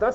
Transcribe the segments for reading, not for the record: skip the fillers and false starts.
10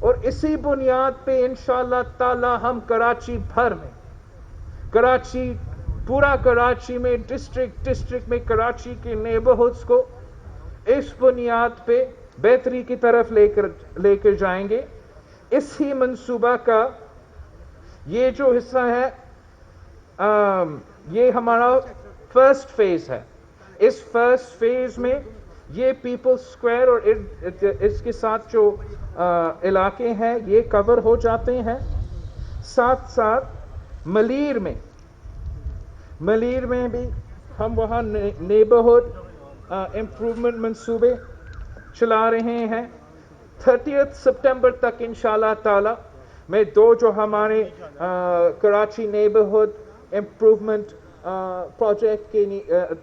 اور اسی بنیاد پہ انشاءاللہ تعالی ہم کراچی بھر میں، کراچی، پورا کراچی میں، ڈسٹرکٹ میں کراچی کے نیبرہڈز کو اس بنیاد پہ بہتری کی طرف لے کر جائیں گے. اس ہی منصوبہ کا یہ جو حصہ ہے، یہ ہمارا فرسٹ فیز ہے. اس فرسٹ فیز میں یہ پیپل اسکوائر اور اس کے ساتھ جو علاقے ہیں یہ کور ہو جاتے ہیں. ساتھ ساتھ ملیر میں بھی ہم وہاں نیبرہڈ امپروومنٹ منصوبے چلا رہے ہیں. 30 سپٹمبر تک انشاءاللہ تعالی میں دو جو ہمارے کراچی نیبرہڈ امپروومنٹ پروجیکٹ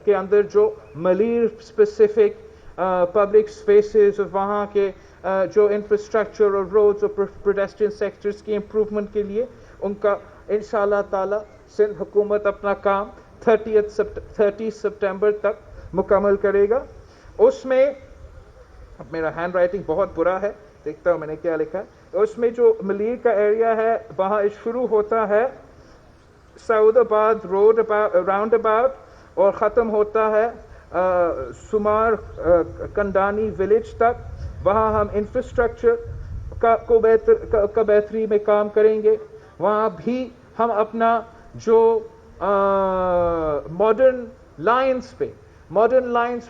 کے اندر جو ملیر اسپیسیفک پبلک اسپیسز، وہاں کے جو انفراسٹرکچر اور روڈز اور پیڈسٹرین سیکٹرز کی امپروومنٹ کے لیے ان کا انشاءاللہ تعالی سندھ حکومت اپنا کام 30 سپٹمبر تک مکمل کرے گا. اس میں اب میرا ہینڈ رائٹنگ بہت برا ہے، دیکھتا ہوں میں نے کیا لکھا ہے. اس میں جو ملیر کا ایریا ہے وہاں شروع ہوتا ہے سعود آباد روڈ راؤنڈ اباؤٹ اور ختم ہوتا ہے سمار کنڈانی ولیج تک. وہاں ہم انفراسٹرکچر کا بہتری میں کام کریں گے. وہاں بھی ہم اپنا جو ماڈرن لائنز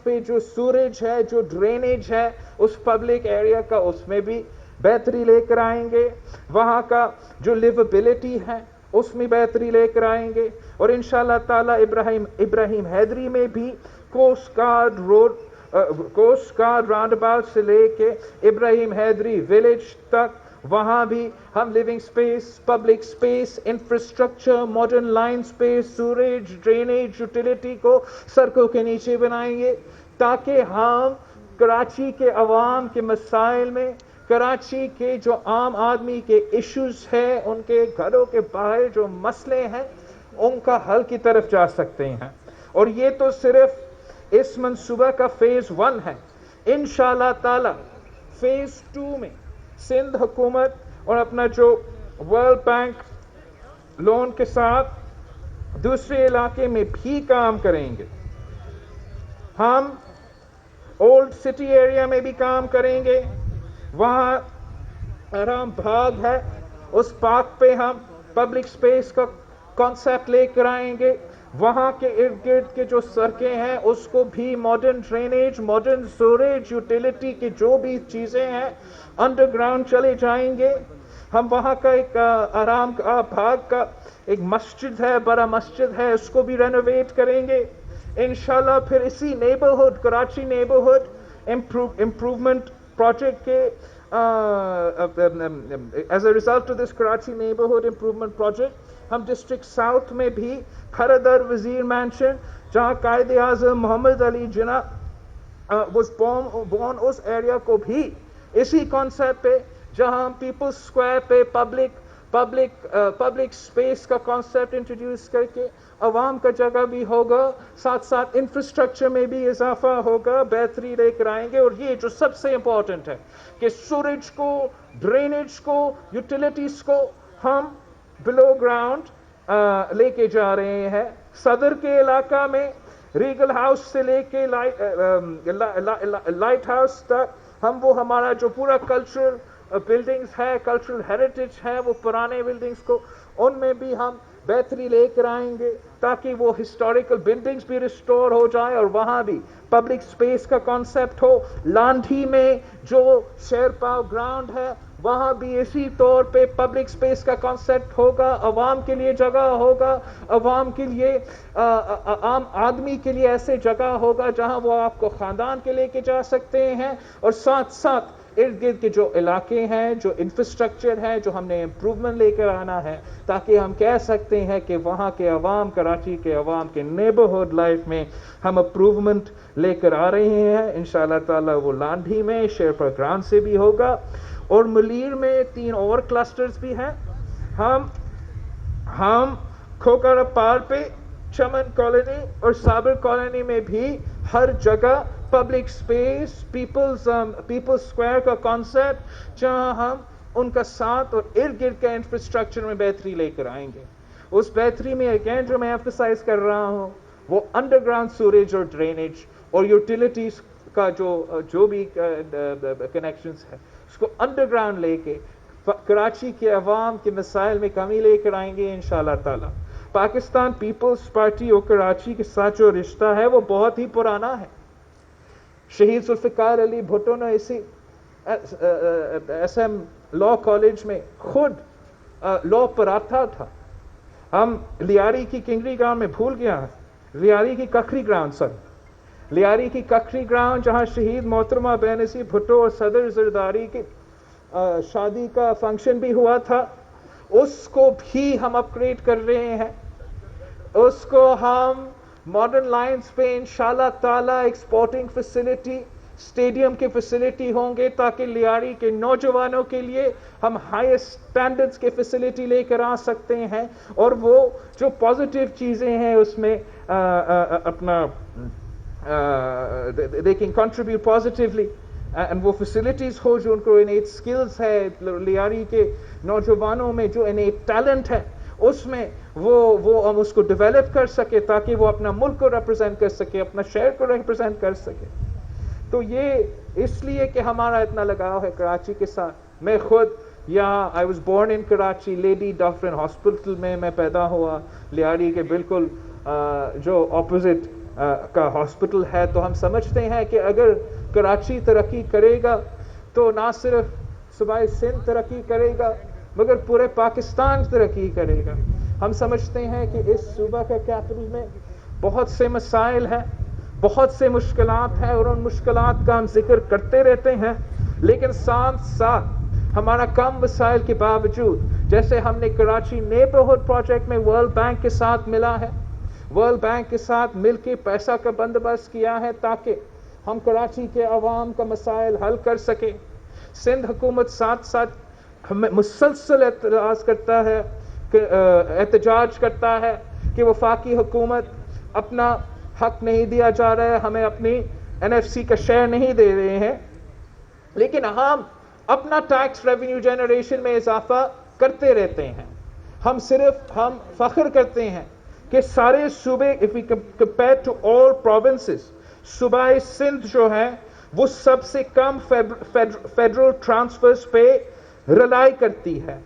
پہ جو سوریج ہے، جو ڈرینیج ہے اس پبلک ایریا کا، اس میں بھی بہتری لے کر آئیں گے. وہاں کا جو لیویبلٹی ہے اس میں بہتری لے کر آئیں گے. اور انشاءاللہ تعالی ابراہیم حیدری میں بھی کوسٹ گارڈ راؤنڈ اباؤٹ سے لے کے ابراہیم حیدری ولیج تک، وہاں بھی ہم living space, public space, infrastructure, modern line space, sewerage, drainage, utility کو سڑکوں کے نیچے بنائیں گے تاکہ ہم کراچی کے عوام کے مسائل میں، کراچی کے جو عام آدمی کے ایشوز ہیں، ان کے گھروں کے باہر جو مسئلے ہیں ان کا حل کی طرف جا سکتے ہیں. اور یہ تو صرف اس منصوبہ کا فیز 1 ہے. انشاءاللہ تعالی فیز 2 میں سندھ حکومت اور اپنا جو ورلڈ بینک لون کے ساتھ دوسرے علاقے میں بھی کام کریں گے. ہم اولڈ سٹی ایریا میں بھی کام کریں گے. وہاں آرام باغ ہے، اس پارک پہ ہم پبلک سپیس کا کانسیپٹ لے کر آئیں گے. وہاں کے ارد گرد کے جو سڑکیں ہیں اس کو بھی ماڈرن ڈرینیج، ماڈرن سوریج، یوٹیلیٹی کی جو بھی چیزیں ہیں انڈر گراؤنڈ چلے جائیں گے. ہم وہاں کا ایک آرام باغ کا ایک مسجد ہے، بڑا مسجد ہے، اس کو بھی رینوویٹ کریں گے انشاءاللہ. پھر اسی neighbourhood Karachi neighbourhood improvement project کے as a result of this Karachi neighbourhood improvement project ہم ڈسٹرکٹ ساؤتھ میں بھی کھردر وزیر مینشن، جہاں قائد اعظم محمد علی جناح was born، اس ایریا کو بھی اسی کانسیپٹ پہ، جہاں ہم پیپل اسکوائر پہ پبلک اسپیس کا کانسیپٹ انٹروڈیوس کر کے عوام کا جگہ بھی ہوگا، ساتھ ساتھ انفراسٹرکچر میں بھی اضافہ ہوگا، بہتری لے کر آئیں گے. اور یہ جو سب سے امپورٹنٹ ہے کہ سوریج کو، ڈرینیج کو، یوٹیلیٹیز کو ہم بلو گراؤنڈ لے کے جا رہے ہیں. صدر کے علاقہ میں ریگل ہاؤس سے لے کے لائٹ ہاؤس تک ہم وہ ہمارا جو پورا کلچرل بلڈنگز ہے، کلچرل ہیریٹیج ہے، وہ پرانے بلڈنگز کو ان میں بھی ہم بہتری لے کر آئیں گے تاکہ وہ ہسٹوریکل بلڈنگز بھی ریسٹور ہو جائیں اور وہاں بھی پبلک سپیس کا کانسیپٹ ہو. لانڈھی میں جو شیر پاؤ گراؤنڈ ہے وہاں بھی اسی طور پہ پبلک سپیس کا کانسیپٹ ہوگا، عوام کے لیے جگہ ہوگا، عوام کے لیے، عام آدمی کے لیے ایسے جگہ ہوگا جہاں وہ آپ کو خاندان کے لے کے جا سکتے ہیں. اور ساتھ ساتھ ارد گرد کے جو علاقے ہیں، جو انفراسٹرکچر ہے، جو ہم نے امپروومنٹ لے کر آنا ہے تاکہ ہم کہہ سکتے ہیں کہ وہاں کے عوام، کراچی کے عوام کے نیبرہڈ لائف میں ہم امپروومنٹ لے کر آ رہے ہیں. انشاءاللہ تعالی وہ لانڈھی میں شیرپا گراؤنڈ سے بھی ہوگا. اور ملیر میں 3 اور کلسٹرز بھی ہیں. ہم کھوکھرا پار پہ چمن کالونی اور صابر کالونی میں بھی ہر جگہ پبلک سپیس، پیپل اسکوائر کا کانسیپٹ، جہاں ہم ان کا ساتھ اور ارد گرد کے انفراسٹرکچر میں بہتری لے کر آئیں گے. اس بہتری میں اگین جو میں ایمفسائز کر رہا ہوں وہ انڈر گراؤنڈ سوریج اور ڈرینیج اور یوٹیلیٹیز کا جو بھی کنیکشنز ہے اس کو انڈر گراؤنڈ لے کے کراچی کے عوام کے مسائل میں کمی لے کر آئیں گے انشاءاللہ تعالی. پاکستان پیپلز پارٹی اور کراچی کے ساتھ جو رشتہ ہے وہ بہت ہی پرانا ہے. شہید ذوالفقار علی بھٹو نے اسی ایس ایم لا کالج میں خود لا پڑھاتا تھا. ہم لیاری کی کنگری گراؤنڈ میں بھول گیا لیاری کی ککھری گراؤنڈ جہاں شہید محترمہ بینظیر بھٹو اور صدر زرداری کی شادی کا فنکشن بھی ہوا تھا, اس کو بھی ہم اپ گریڈ کر رہے ہیں. اس کو ہم ماڈرن لائنز پہ انشاءاللہ تعالی ایکسپورٹنگ فیسلٹی اسٹیڈیم کی فیسلٹی ہوں گے تاکہ لیاری کے نوجوانوں کے لیے ہم ہائیسٹ اسٹینڈرڈز کی فیسلٹی لے کر آ سکتے ہیں. اور وہ جو پازیٹیو چیزیں ہیں اس میں اپنا they can contribute positively and وہ فیسلٹیز ہو جو ان کو انیٹ سکلز ہے لیاری کے نوجوانوں میں جو انیٹ ٹیلنٹ ہے اس میں وہ ہم اس کو ڈیولپ کر سکے تاکہ وہ اپنا ملک کو ریپرزینٹ کر سکے, اپنا شہر کو ریپرزینٹ کر سکے. تو یہ اس لیے کہ ہمارا اتنا لگاؤ ہے کراچی کے ساتھ. میں خود یہاں I was born in Karachi, Lady Dufferin Hospital میں پیدا ہوا, لیاری کے بالکل جو اپوزٹ کا ہاسپٹل ہے. تو ہم سمجھتے ہیں کہ اگر کراچی ترقی کرے گا تو نہ صرف صوبہ سندھ ترقی کرے گا مگر پورے پاکستان ترقی کرے گا. ہم سمجھتے ہیں کہ اس صوبہ کے کیپٹل میں بہت سے مسائل ہیں, بہت سے مشکلات ہیں اور ان مشکلات کا ہم ذکر کرتے رہتے ہیں, لیکن ساتھ ساتھ ہمارا کم وسائل کے باوجود جیسے ہم نے کراچی نیبرہڈ پروجیکٹ میں ورلڈ بینک کے ساتھ ملا ہے, ورلڈ بینک کے ساتھ مل کے پیسہ کا بندوبست کیا ہے تاکہ ہم کراچی کے عوام کا مسائل حل کر سکیں. سندھ حکومت ساتھ ساتھ ہمیں مسلسل احتجاج کرتا ہے کہ وفاقی حکومت اپنا حق نہیں دیا جا رہا ہے, ہمیں اپنی NFC کا شیئر نہیں دے رہے ہیں, لیکن ہم اپنا ٹیکس ریونیو جنریشن میں اضافہ کرتے رہتے ہیں. ہم فخر کرتے ہیں کہ سارے صوبے if we compare to all provinces صوبہ سندھ جو ہے وہ سب سے کم فیڈرل ٹرانسفرز پہ رلائی کرتی ہے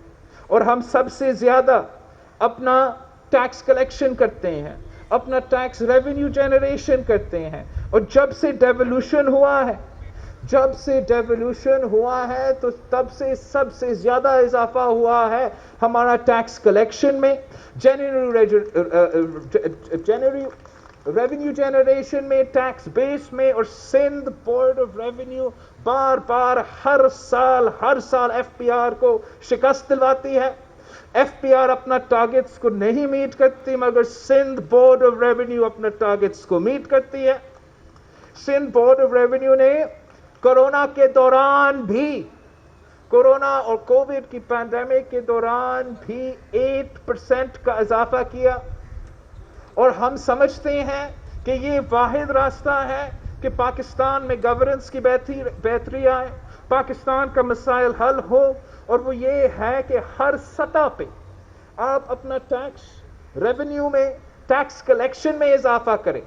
اور ہم سب سے زیادہ اپنا ٹیکس کلیکشن کرتے ہیں, اپنا ٹیکس ریونیو جنریشن کرتے ہیں. اور جب سے ڈیولوشن ہوا ہے تو تب سے سب سے زیادہ اضافہ ہوا ہے ہمارا ٹیکس کلیکشن میں, جنرل ریونیو جنریشن میں, ٹیکس بیس میں. اور سندھ بورڈ آف ریونیو بار بار ہر سال FPR کو شکست دلواتی ہے. FPR اپنا ٹارگٹس کو نہیں میٹ کرتی مگر سندھ بورڈ آف ریونیو اپنا ٹارگٹس کو میٹ کرتی ہے. سندھ بورڈ آف ریونیو نے کورونا کے دوران بھی, کورونا اور کووڈ کی پینڈیمک کے دوران بھی 8% کا اضافہ کیا. اور ہم سمجھتے ہیں کہ یہ واحد راستہ ہے کہ پاکستان میں گورننس کی بہتری آئے, پاکستان کا مسائل حل ہو, اور وہ یہ ہے کہ ہر سطح پہ آپ اپنا ٹیکس ریونیو میں, ٹیکس کلیکشن میں اضافہ کریں.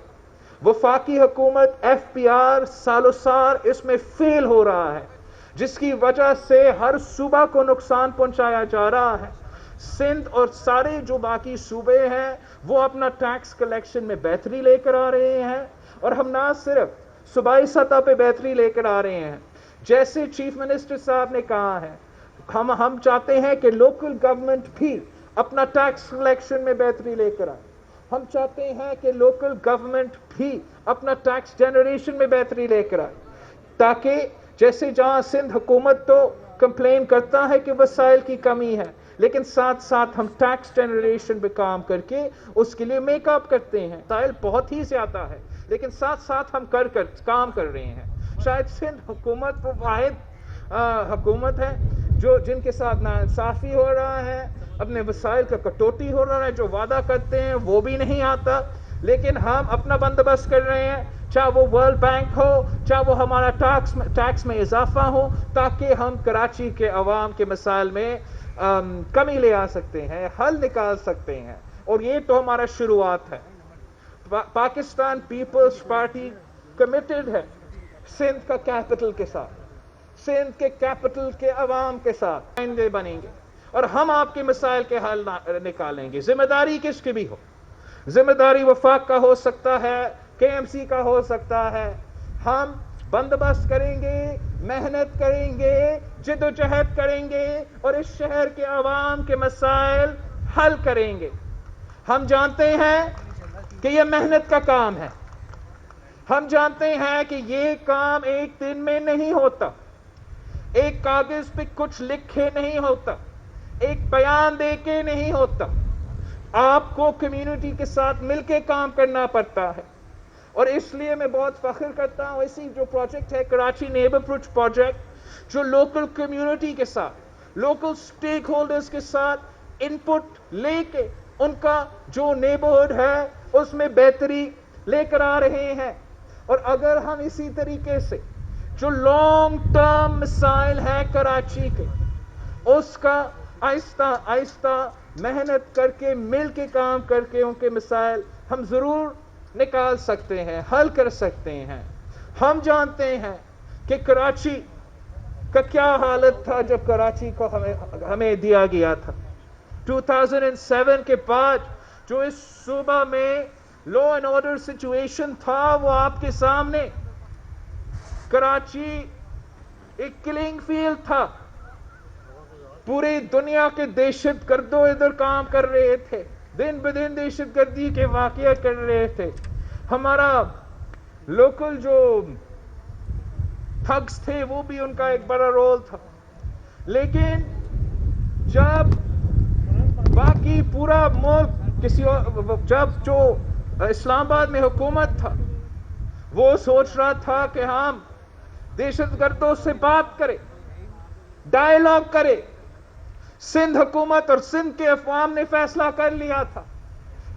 وفاقی حکومت FPR سالو سال اس میں فیل ہو رہا ہے جس کی وجہ سے ہر صوبہ کو نقصان پہنچایا جا رہا ہے. سندھ اور سارے جو باقی صوبے ہیں وہ اپنا ٹیکس کلیکشن میں بہتری لے کر آ رہے ہیں, اور ہم نہ صرف صوبائی سطح پہ بہتری لے کر آ رہے ہیں, جیسے چیف منسٹر صاحب نے کہا ہے ہم چاہتے ہیں کہ لوکل گورنمنٹ بھی اپنا ٹیکس کلیکشن میں بہتری لے کر آئے. ہم چاہتے ہیں کہ لوکل گورنمنٹ بھی اپنا ٹیکس جنریشن میں بہتری لے کر آئے, تاکہ جیسے جہاں سندھ حکومت تو کمپلین کرتا ہے کہ وسائل کی کمی ہے, لیکن ساتھ ساتھ ہم ٹیکس جنریشن پہ کام کر کے اس کے لیے میک اپ کرتے ہیں. وسائل بہت ہی زیادہ ہے لیکن ساتھ ساتھ ہم کام کر رہے ہیں. شاید سندھ حکومت وہ واحد حکومت ہے جن کے ساتھ ناانصافی ہو رہا ہے, اپنے وسائل کا کٹوتی ہو رہا ہے, جو وعدہ کرتے ہیں وہ بھی نہیں آتا, لیکن ہم اپنا بندوبست کر رہے ہیں. چاہے وہ ورلڈ بینک ہو، چاہے وہ ہمارا ٹیکس میں اضافہ ہو، تاکہ ہم کراچی کے عوام کے مسائل میں کمی لے آ سکتے ہیں، حل نکال سکتے ہیں. اور یہ تو ہمارا شروعات ہے. پاکستان پیپلز پارٹی کمیٹڈ ہے سندھ کا کیپٹل کے ساتھ، سندھ کے کیپٹل کے عوام کے ساتھ آئندے بنیں گے، اور ہم آپ کے مسائل کے حل نکالیں گے. ذمہ داری کس کی بھی ہو، ذمہ داری وفاق کا ہو سکتا ہے، کے ایم سی کا ہو سکتا ہے، ہم بندوبست کریں گے، محنت کریں گے، جد و جہد کریں گے، اور اس شہر کے عوام کے مسائل حل کریں گے. ہم جانتے ہیں کہ یہ محنت کا کام ہے، ہم جانتے ہیں کہ یہ کام ایک دن میں نہیں ہوتا، ایک کاغذ پہ کچھ لکھے نہیں ہوتا، ایک بیان دے کے نہیں ہوتا. آپ کو کمیونٹی کے ساتھ مل کے کام کرنا پڑتا ہے. اور اس لیے میں بہت فخر کرتا ہوں اسی جو پروجیکٹ ہے کراچی نیبرہڈ پروجیکٹ، جو لوکل کمیونٹی کے ساتھ، لوکل سٹیک ہولڈرز کے ساتھ ان پٹ لے کے ان کا جو نیبرہڈ ہے اس میں بہتری لے کر آ رہے ہیں. اور اگر ہم اسی طریقے سے جو لانگ ٹرم مسائل ہیں کراچی کے، اس کا آہستہ آہستہ محنت کر کے مل کے کام کر کے ان کے مسائل ہم ضرور نکال سکتے ہیں، حل کر سکتے ہیں. ہم جانتے ہیں کہ کراچی کا کیا حالت تھا جب کراچی کو ہمیں دیا گیا تھا. 2007 کے بعد جو اس صوبہ میں لا اینڈ آرڈر سچویشن تھا وہ آپ کے سامنے. کراچی ایک کلنگ فیلڈ تھا، پوری دنیا کے دہشت گردوں ادھر کام کر رہے تھے، دن بدن دہشت گردی کے واقعہ کر رہے تھے. ہمارا لوکل جو تھگس تھے وہ بھی ان کا ایک بڑا رول تھا. لیکن جب باقی پورا ملک جب جو اسلام آباد میں حکومت تھا وہ سوچ رہا تھا کہ ہم دہشت گردوں سے بات کریں، ڈائیلاگ کرے، سندھ حکومت اور سندھ کے عوام نے فیصلہ کر لیا تھا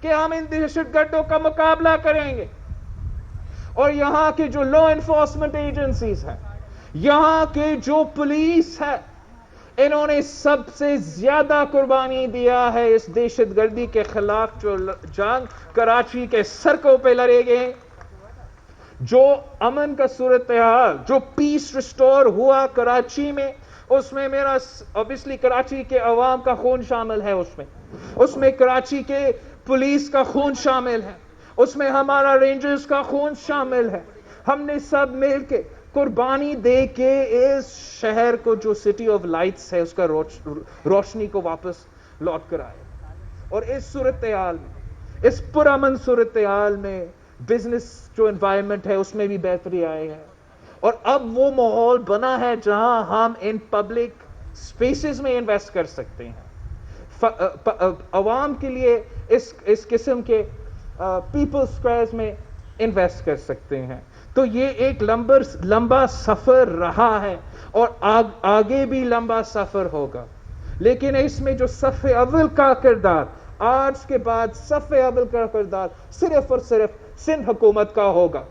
کہ ہم ان دہشت گردوں کا مقابلہ کریں گے. اور یہاں کے جو لا انفورسمنٹ ایجنسیز ہیں، یہاں کے جو پولیس ہے، انہوں نے سب سے زیادہ قربانی دیا ہے اس دہشت گردی کے خلاف جو جنگ کراچی کے سڑکوں پہ لڑے گئے. جو امن کا صورتحال، جو پیس ریسٹور ہوا کراچی میں، اس میں میرا obviously کراچی کے عوام کا خون شامل ہے، اس میں کراچی کے پولیس کا خون شامل ہے، اس میں ہمارا رینجرز کا خون شامل ہے. ہم نے سب مل کے قربانی دے کے اس شہر کو جو سٹی آف لائٹس ہے اس کا روشنی کو واپس لوٹ کر آئے. اور اس صورتحال میں، اس پرامن صورتحال میں بزنس جو انوائرمنٹ ہے اس میں بھی بہتری آئی ہے. اور اب وہ ماحول بنا ہے جہاں ہم ان پبلک سپیسز میں انویسٹ کر سکتے ہیں، عوام کے لیے اس قسم کے پیپل سکوائرز میں انویسٹ کر سکتے ہیں. تو یہ ایک لمبا سفر رہا ہے اور آگے بھی لمبا سفر ہوگا. لیکن اس میں جو صف اول کا کردار، آج کے بعد صف اول کا کردار صرف اور صرف سندھ حکومت کا ہوگا.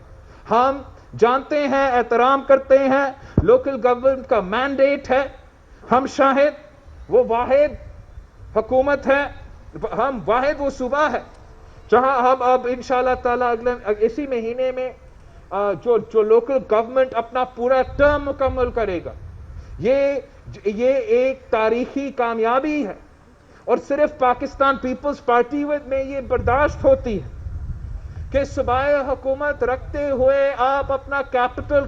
ہم جانتے ہیں، احترام کرتے ہیں، لوکل گورنمنٹ کا مینڈیٹ ہے، ہم شاہد وہ واحد حکومت ہے، ہم واحد وہ صوبہ ہے جہاں ہم اب انشاءاللہ تعالی اسی مہینے میں جو لوکل گورنمنٹ اپنا پورا ٹرم مکمل کرے گا. یہ ایک تاریخی کامیابی ہے، اور صرف پاکستان پیپلز پارٹی میں یہ برداشت ہوتی ہے کہ صوبائی حکومت رکھتے ہوئے آپ اپنا کیپٹل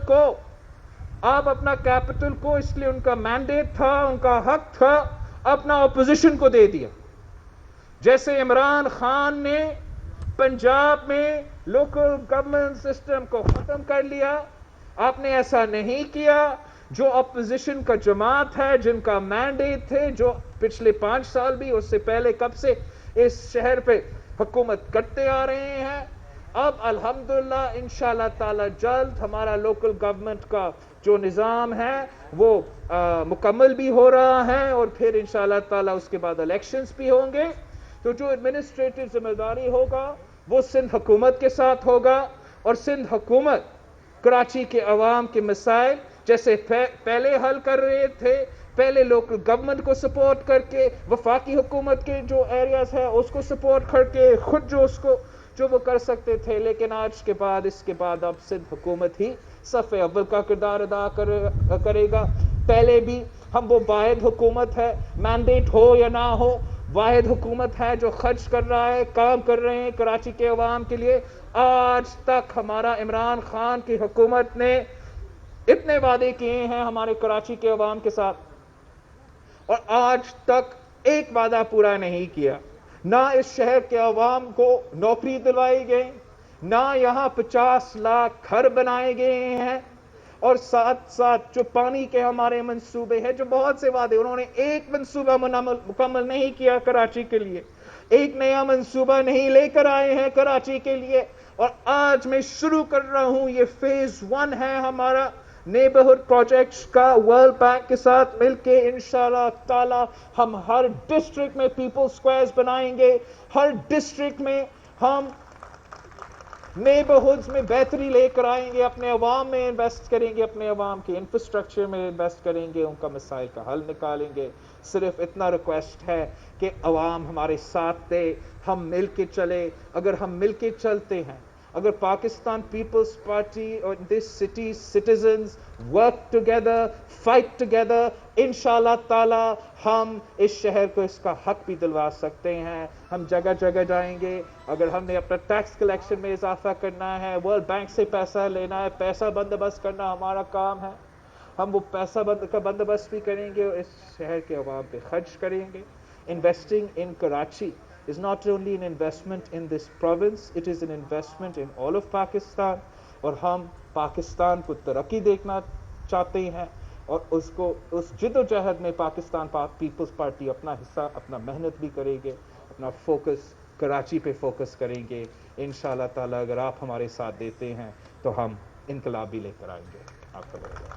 کو اس لیے ان کا مینڈیٹ تھا، ان کا حق تھا، اپنا اپوزیشن کو دے دیا. جیسے عمران خان نے پنجاب میں لوکل گورنمنٹ سسٹم کو ختم کر لیا، آپ نے ایسا نہیں کیا. جو اپوزیشن کا جماعت ہے، جن کا مینڈیٹ تھے، جو پچھلے 5 سال بھی، اس سے پہلے کب سے اس شہر پہ حکومت کرتے آ رہے ہیں، اب الحمدللہ انشاءاللہ تعالی جلد ہمارا لوکل گورنمنٹ کا جو نظام ہے وہ مکمل بھی ہو رہا ہے، اور پھر انشاءاللہ تعالی اس کے بعد الیکشنز بھی ہوں گے. تو جو ایڈمنسٹریٹو ذمہ داری ہوگا وہ سندھ حکومت کے ساتھ ہوگا، اور سندھ حکومت کراچی کے عوام کے مسائل جیسے پہلے حل کر رہے تھے، پہلے لوکل گورنمنٹ کو سپورٹ کر کے، وفاقی حکومت کے جو ایریاز ہے اس کو سپورٹ کر کے، خود جو وہ کر سکتے تھے، لیکن آج کے بعد اس کے بعد اب سندھ حکومت ہی صف اول کا کردار ادا کرے گا۔ پہلے بھی ہم وہ واحد حکومت ہے، مینڈیٹ ہو یا نہ ہو، واحد حکومت ہے جو خرچ کر رہا ہے، کام کر رہے ہیں کراچی کے عوام کے لیے۔ آج تک ہمارا عمران خان کی حکومت نے اتنے وعدے کیے ہیں ہمارے کراچی کے عوام کے ساتھ، اور آج تک ایک وعدہ پورا نہیں کیا۔ نہ اس شہر کے عوام کو نوکری دلوائی گئی، نہ یہاں 50 لاکھ گھر بنائے گئے ہیں، اور ساتھ ساتھ جو پانی کے ہمارے منصوبے ہیں، جو بہت سے وعدے، انہوں نے ایک منصوبہ مکمل نہیں کیا کراچی کے لیے، ایک نیا منصوبہ نہیں لے کر آئے ہیں کراچی کے لیے۔ اور آج میں شروع کر رہا ہوں، یہ فیز 1 ہے ہمارا نیبرہڈ پروجیکٹس کا، ورلڈ بینک کے ساتھ مل کے انشاءاللہ تعالی ہم ہر ڈسٹرکٹ میں پیپل سکوائرز بنائیں گے، ہر ڈسٹرکٹ میں ہم نیبرہڈز میں بہتری لے کر آئیں گے، اپنے عوام میں انویسٹ کریں گے، اپنے عوام کے انفراسٹرکچر میں انویسٹ کریں گے، ان کا مسائل کا حل نکالیں گے۔ صرف اتنا ریکویسٹ ہے کہ عوام ہمارے ساتھ دے، ہم مل کے چلے۔ اگر ہم مل کے چلتے ہیں، اگر پاکستان پیپلز پارٹی اور دس city citizens work together, fight together, انشاءاللہ تعالی ہم اس شہر کو اس کا حق بھی دلوا سکتے ہیں۔ ہم جگہ جگہ جائیں گے، اگر ہم نے اپنا ٹیکس کلیکشن میں اضافہ کرنا ہے، ورلڈ بینک سے پیسہ لینا ہے، پیسہ بندوبست کرنا ہمارا کام ہے، ہم وہ پیسہ کا بندوبست بھی کریں گے اور اس شہر کے عوام پہ خرچ کریں گے۔ Investing in Karachi is not only an investment in this province, it is an investment in all of Pakistan، اور ہم پاکستان کو ترقی دیکھنا چاہتے ہیں، اور اس جد و جہد میں پاکستان پیپلز پارٹی اپنا حصہ، اپنا محنت بھی کرے گے، اپنا فوکس کراچی پہ فوکس کریں گے۔ انشاءاللہ تعالی اگر آپ ہمارے ساتھ دیتے ہیں تو ہم انقلاب بھی لے کر آئیں گے۔ آپ کا بہت